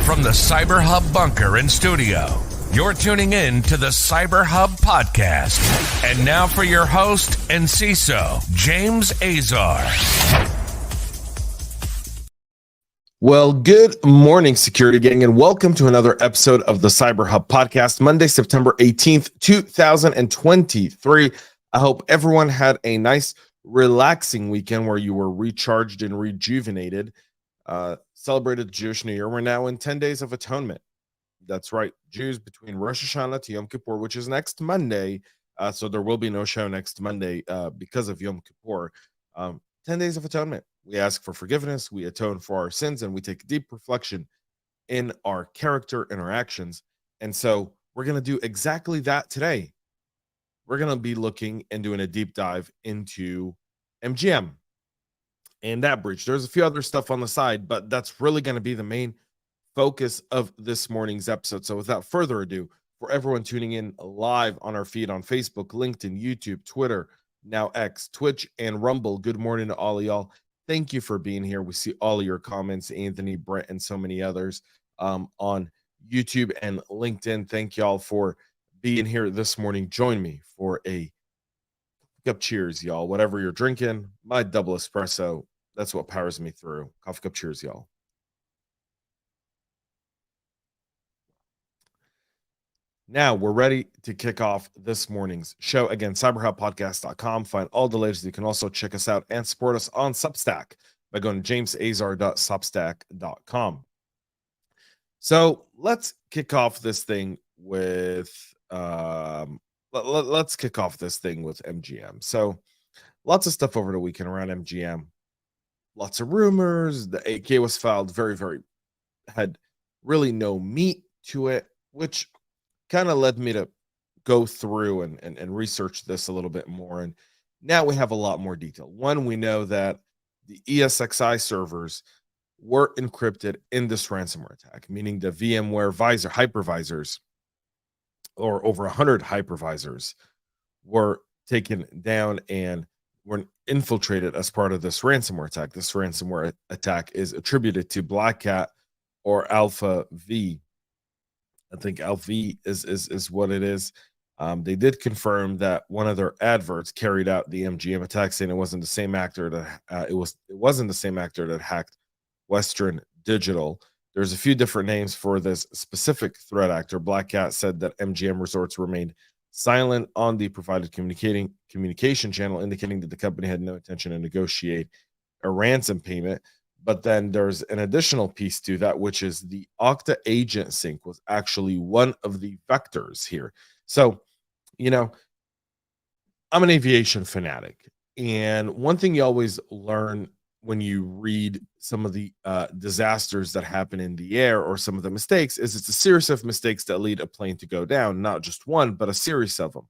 From the CyberHub bunker and studio, you're tuning in to the CyberHub Podcast. And now for your host and CISO, James Azar. Well, good morning, security gang, and welcome to another episode of the CyberHub Podcast, Monday, September 18th, 2023. I hope everyone had a nice, relaxing weekend where you were recharged and rejuvenated. Celebrated the Jewish New Year. We're now in 10 days of atonement. That's right. Jews between Rosh Hashanah to Yom Kippur, which is next Monday. So there will be no show next Monday because of Yom Kippur. 10 days of atonement. We ask for forgiveness. We atone for our sins, and we take deep reflection in our character interactions. And so we're going to do exactly that today. We're going to be looking and doing a deep dive into MGM and that breach. There's a few other stuff on the side, but that's really going to be the main focus of this morning's episode. So without further ado, for everyone tuning in live on our feed on Facebook, LinkedIn, YouTube, Twitter, now X, Twitch, and Rumble, good morning to all of y'all. Thank you for being here. We see all of your comments, Anthony, Brett, and so many others on YouTube and LinkedIn. Thank y'all for being here this morning. Join me for a cup cheers, y'all. Whatever you're drinking, my double espresso, that's what powers me through. Coffee cup cheers, y'all. Now we're ready to kick off this morning's show. Again, cyberhubpodcast.com. Find all the latest. You can also check us out and support us on Substack by going to jamesazar.substack.com. So let's kick off this thing with MGM. So lots of stuff over the weekend around MGM. Lots of rumors. The 8K was filed had really no meat to it, which kind of led me to go through and research this a little bit more. And now we have a lot more detail. One, we know that the ESXi servers were encrypted in this ransomware attack, meaning the VMware hypervisors, or over 100 hypervisors, were taken down and were infiltrated as part of this ransomware attack. This ransomware attack is attributed to BlackCat or Alpha V. I think Alpha V is what it is. They did confirm that one of their adverts carried out the MGM attack, saying it wasn't the same actor that it wasn't the same actor that hacked Western Digital. There's a few different names for this specific threat actor. BlackCat said that MGM Resorts remained silent on the provided communication channel, indicating that the company had no intention to negotiate a ransom payment. But then there's an additional piece to that, which is the Okta agent sync was actually one of the vectors here. So, I'm an aviation fanatic. And one thing you always learn when you read some of the disasters that happen in the air, or some of the mistakes, is it's a series of mistakes that lead a plane to go down, not just one, but a series of them.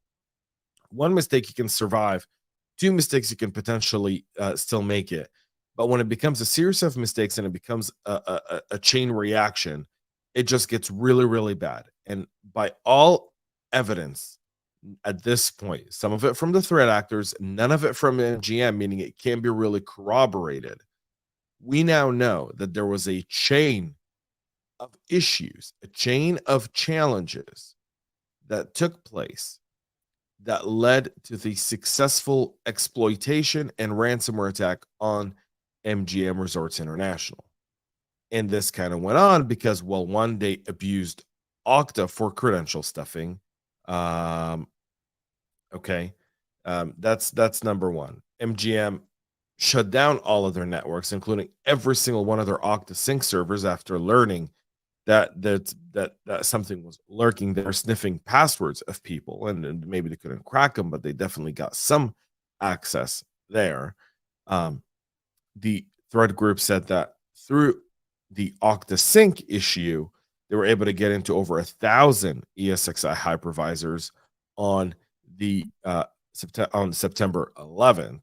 One mistake you can survive, two mistakes you can potentially still make it. But when it becomes a series of mistakes and it becomes a chain reaction, it just gets really, really bad. And by all evidence at this point, some of it from the threat actors, none of it from MGM, meaning it can be really corroborated, we now know that there was a chain of issues, a chain of challenges that took place that led to the successful exploitation and ransomware attack on MGM Resorts International. And this kind of went on because, well, one, they abused Okta for credential stuffing. That's number one. MGM shut down all of their networks, including every single one of their Okta sync servers, after learning that something was lurking there, sniffing passwords of people, and maybe they couldn't crack them, but they definitely got some access there. The threat group said that through the Okta sync issue, they were able to get into over 1,000 ESXi hypervisors on September 11th,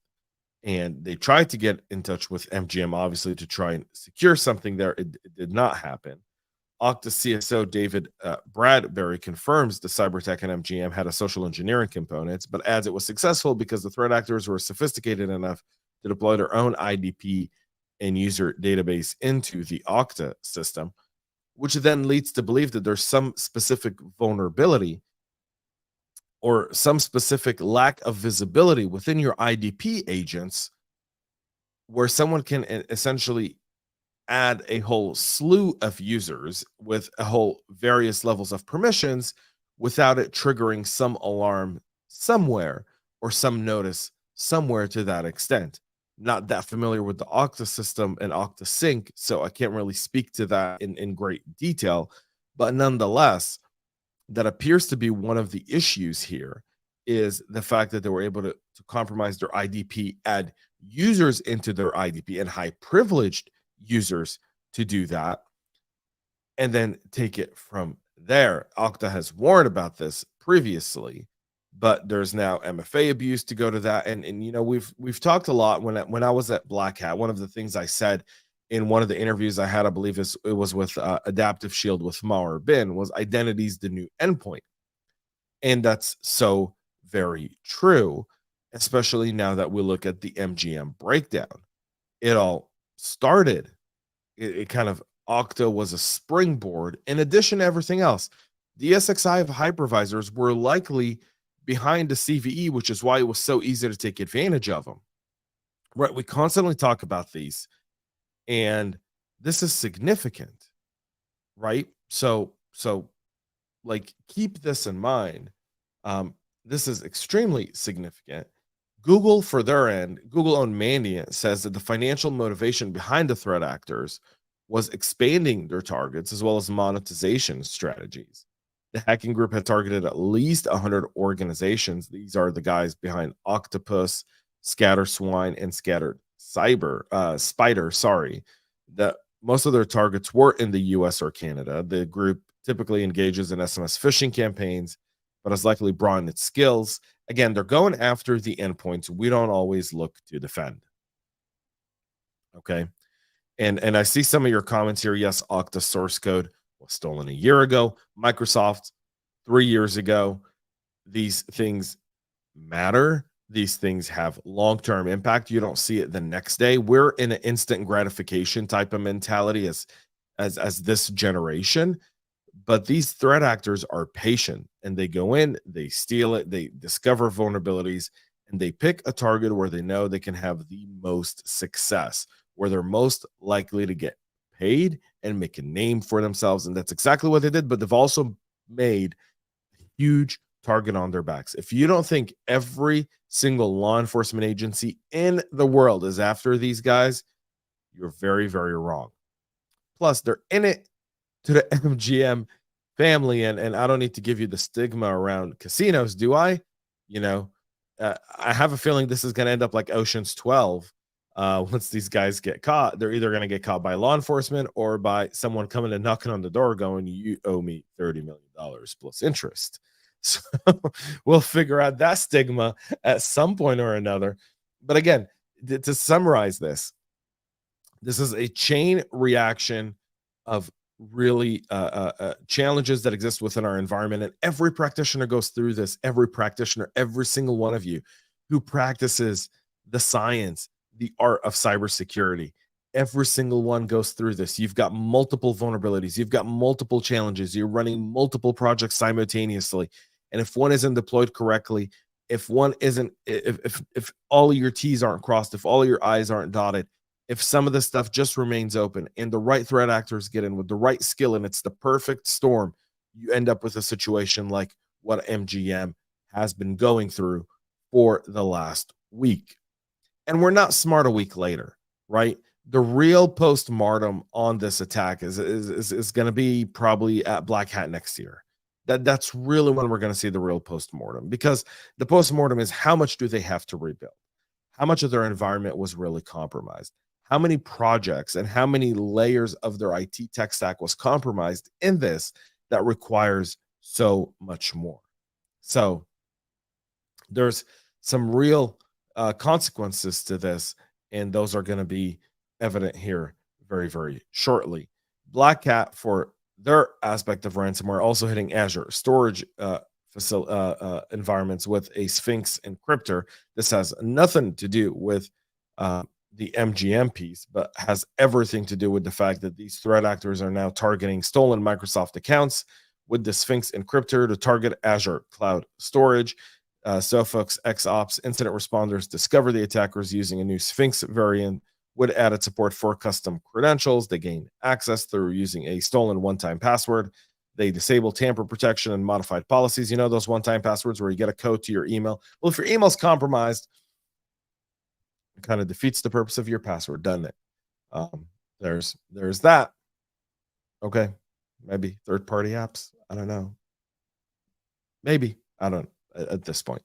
and they tried to get in touch with MGM, obviously, to try and secure something there. It did not happen. Okta CSO David Bradbury confirms the cyber attack on MGM had a social engineering component, but adds it was successful because the threat actors were sophisticated enough to deploy their own IDP and user database into the Okta system. which then leads to believe that there's some specific vulnerability or some specific lack of visibility within your IDP agents where someone can essentially add a whole slew of users with a whole various levels of permissions without it triggering some alarm somewhere or some notice somewhere to that extent. Not that familiar with the Okta system and Okta Sync, so I can't really speak to that in great detail. But nonetheless, that appears to be one of the issues here is the fact that they were able to compromise their IDP, add users into their IDP and high privileged users to do that, and then take it from there. Okta has warned about this previously, but there's now MFA abuse to go to that. And you know, we've talked a lot when I was at BlackCat. One of the things I said in one of the interviews I had, I believe it was with Adaptive Shield with Mauer Bin, was identity's the new endpoint. And that's so very true, especially now that we look at the MGM breakdown. It all started, it kind of, Okta was a springboard in addition to everything else. The ESXi hypervisors were likely behind the CVE, which is why it was so easy to take advantage of them. Right? We constantly talk about these, and this is significant, right? So like, keep this in mind. This is extremely significant. Google, for their end, Google-owned Mandiant says that the financial motivation behind the threat actors was expanding their targets as well as monetization strategies. The hacking group had targeted at least 100 organizations. These are the guys behind Octopus, Scatterswine, and Spider. That most of their targets were in the US or Canada. The group typically engages in SMS phishing campaigns, but has likely broadened its skills. Again, they're going after the endpoints we don't always look to defend. Okay. And I see some of your comments here. Yes, Okta source code was stolen a year ago. Microsoft 3 years ago. These things matter. These things have long-term impact. You don't see it the next day. We're in an instant gratification type of mentality as this generation. But these threat actors are patient, and they go in, they steal it, they discover vulnerabilities, and they pick a target where they know they can have the most success, where they're most likely to get paid and make a name for themselves. And that's exactly what they did. But they've also made a huge target on their backs. If you don't think every single law enforcement agency in the world is after these guys, you're very, very wrong. Plus, they're in it to the MGM family, and I don't need to give you the stigma around casinos, do I? You know, I have a feeling this is going to end up like Ocean's 12. Once these guys get caught, they're either going to get caught by law enforcement or by someone coming and knocking on the door going, you owe me $30 million plus interest. So we'll figure out that stigma at some point or another. But again, to summarize this is a chain reaction of really challenges that exist within our environment. And every practitioner goes through this. Every practitioner, every single one of you who practices the science, the art of cybersecurity, every single one goes through this. You've got multiple vulnerabilities. You've got multiple challenges. You're running multiple projects simultaneously. And if one isn't deployed correctly, if one isn't, if all of your T's aren't crossed, if all of your I's aren't dotted, if some of the stuff just remains open and the right threat actors get in with the right skill and it's the perfect storm, you end up with a situation like what MGM has been going through for the last week. And we're not smart a week later, right? The real postmortem on this attack is going to be probably at BlackCat next year. That's really when we're going to see the real postmortem, because the postmortem is how much do they have to rebuild? How much of their environment was really compromised? How many projects and how many layers of their IT tech stack was compromised in this that requires so much more? So there's some real consequences to this, and those are going to be evident here very, very shortly. BlackCat, for their aspect of ransomware, also hitting Azure Storage environments with a Sphynx encryptor. This has nothing to do with the MGM piece, but has everything to do with the fact that these threat actors are now targeting stolen Microsoft accounts with the Sphynx encryptor to target Azure Cloud Storage. Sophos XOps incident responders discover the attackers using a new Sphynx variant with added support for custom credentials. They gain access through using a stolen one-time password. They disable tamper protection and modified policies. You know those one-time passwords where you get a code to your email? Well, if your email's compromised, it kind of defeats the purpose of your password, doesn't it? There's that. Okay, maybe third-party apps. I don't know. Maybe. I don't at this point.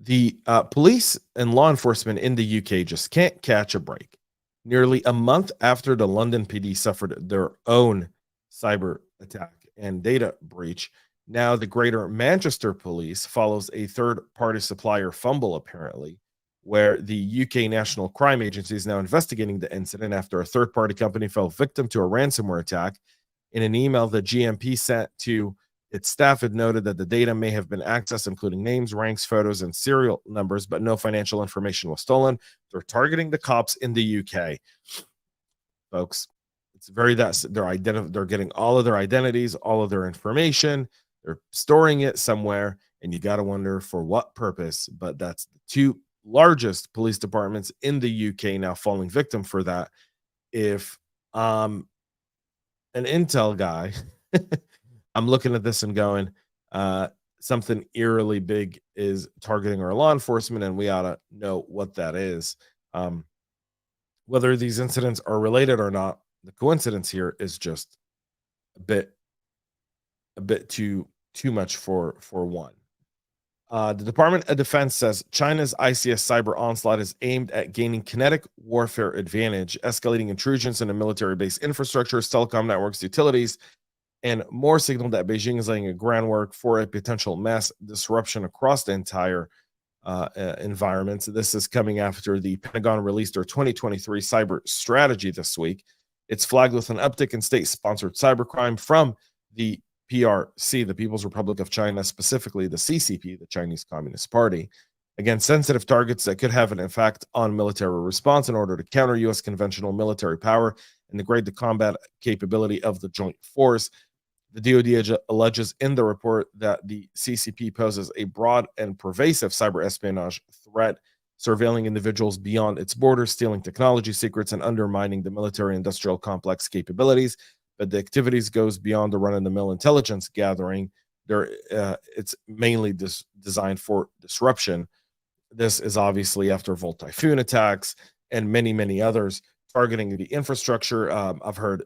The police and law enforcement in the UK just can't catch a break. Nearly a month after the London PD suffered their own cyber attack and data breach, now the Greater Manchester Police follows a third-party supplier, Fumble, apparently, where the UK National Crime Agency is now investigating the incident after a third-party company fell victim to a ransomware attack. In an email that GMP sent to its staff, it noted that the data may have been accessed, including names, ranks, photos, and serial numbers, but no financial information was stolen. They're targeting the cops in the UK, folks. It's very that they're getting all of their identities, all of their information. They're storing it somewhere, and you got to wonder for what purpose. But that's the two largest police departments in the UK now falling victim for that. If an intel guy I'm looking at this and going, something eerily big is targeting our law enforcement, and we ought to know what that is. Whether these incidents are related or not, the coincidence here is just a bit too much for one. The Department of Defense says China's ICS cyber onslaught is aimed at gaining kinetic warfare advantage, escalating intrusions into military-based infrastructure, telecom networks, utilities, and more signal that Beijing is laying a groundwork for a potential mass disruption across the entire environment. So this is coming after the Pentagon released their 2023 cyber strategy this week. It's flagged with an uptick in state-sponsored cybercrime from the PRC, the People's Republic of China, specifically the CCP, the Chinese Communist Party, against sensitive targets that could have an effect on military response in order to counter U.S. conventional military power and degrade the combat capability of the joint force. The DoD alleges in the report that the CCP poses a broad and pervasive cyber espionage threat, surveilling individuals beyond its borders, stealing technology secrets, and undermining the military-industrial complex capabilities. But the activities goes beyond the run-of-the-mill intelligence gathering. It's mainly designed for disruption. This is obviously after Volt Typhoon attacks and many, many others targeting the infrastructure. I've heard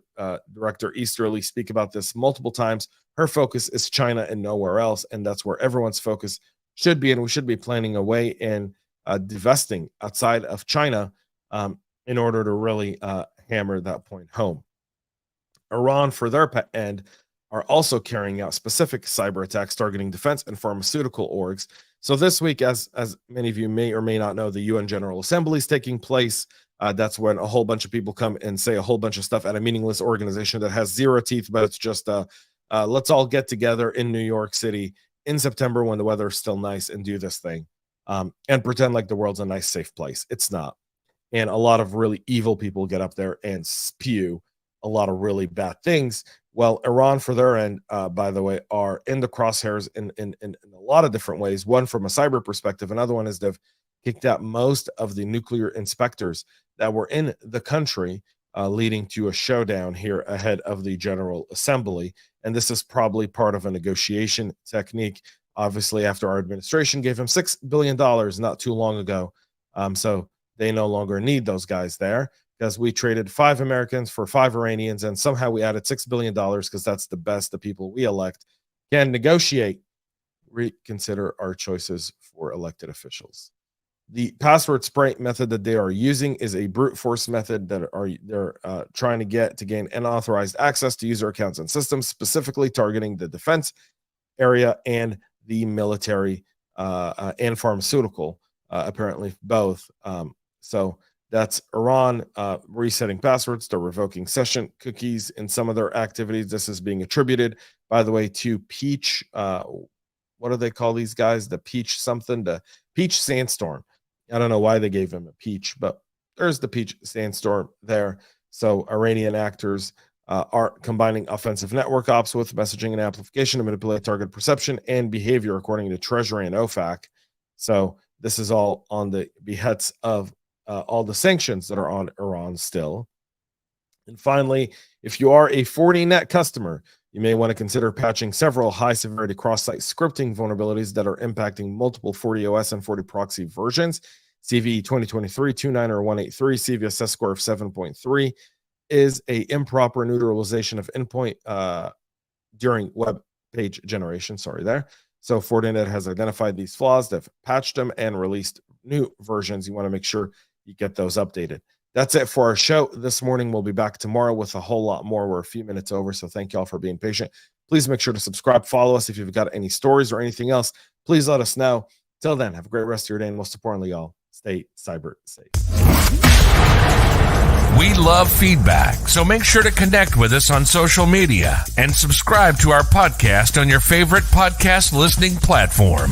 Director Easterly speak about this multiple times. Her focus is China and nowhere else, and that's where everyone's focus should be, and we should be planning a way in divesting outside of China in order to really hammer that point home. Iran, for their end, are also carrying out specific cyber attacks targeting defense and pharmaceutical orgs. So this week, as many of you may or may not know, the UN General Assembly is taking place. That's when a whole bunch of people come and say a whole bunch of stuff at a meaningless organization that has zero teeth, but it's just let's all get together in New York City in September when the weather is still nice and do this thing and pretend like the world's a nice, safe place. It's not. And a lot of really evil people get up there and spew a lot of really bad things. Well, Iran, for their end, by the way, are in the crosshairs in a lot of different ways. One, from a cyber perspective. Another one is they've kicked out most of the nuclear inspectors that were in the country, leading to a showdown here ahead of the General Assembly. And this is probably part of a negotiation technique, obviously, after our administration gave him $6 billion not too long ago. So they no longer need those guys there, because we traded 5 Americans for 5 Iranians, and somehow we added $6 billion because that's the best the people we elect can negotiate. Reconsider our choices for elected officials. The password spray method that they are using is a brute force method that they're trying to gain unauthorized access to user accounts and systems, specifically targeting the defense area and the military and pharmaceutical, apparently both. So that's Iran resetting passwords. They're revoking session cookies in some of their activities. This is being attributed, by the way, to Peach. What do they call these guys? The Peach something, the Peach Sandstorm. I don't know why they gave him a peach, but there's the peach Sandstorm there. So Iranian actors are combining offensive network ops with messaging and amplification to manipulate target perception and behavior, according to Treasury and OFAC. So this is all on the behests of all the sanctions that are on Iran still. And finally, if you are a Fortinet customer, you may want to consider patching several high-severity cross-site scripting vulnerabilities that are impacting multiple FortiOS and FortiProxy versions. CVE 2023-29 or 183, CVSS score of 7.3 is a improper neutralization of endpoint during web page generation. Sorry there. So Fortinet has identified these flaws. They've patched them and released new versions. You want to make sure you get those updated. That's it for our show this morning. We'll be back tomorrow with a whole lot more. We're a few minutes over, so thank you all for being patient. Please make sure to subscribe, follow us. If you've got any stories or anything else, please let us know. Till then, have a great rest of your day, and most importantly, y'all, stay cyber safe. We love feedback, so make sure to connect with us on social media and subscribe to our podcast on your favorite podcast listening platform.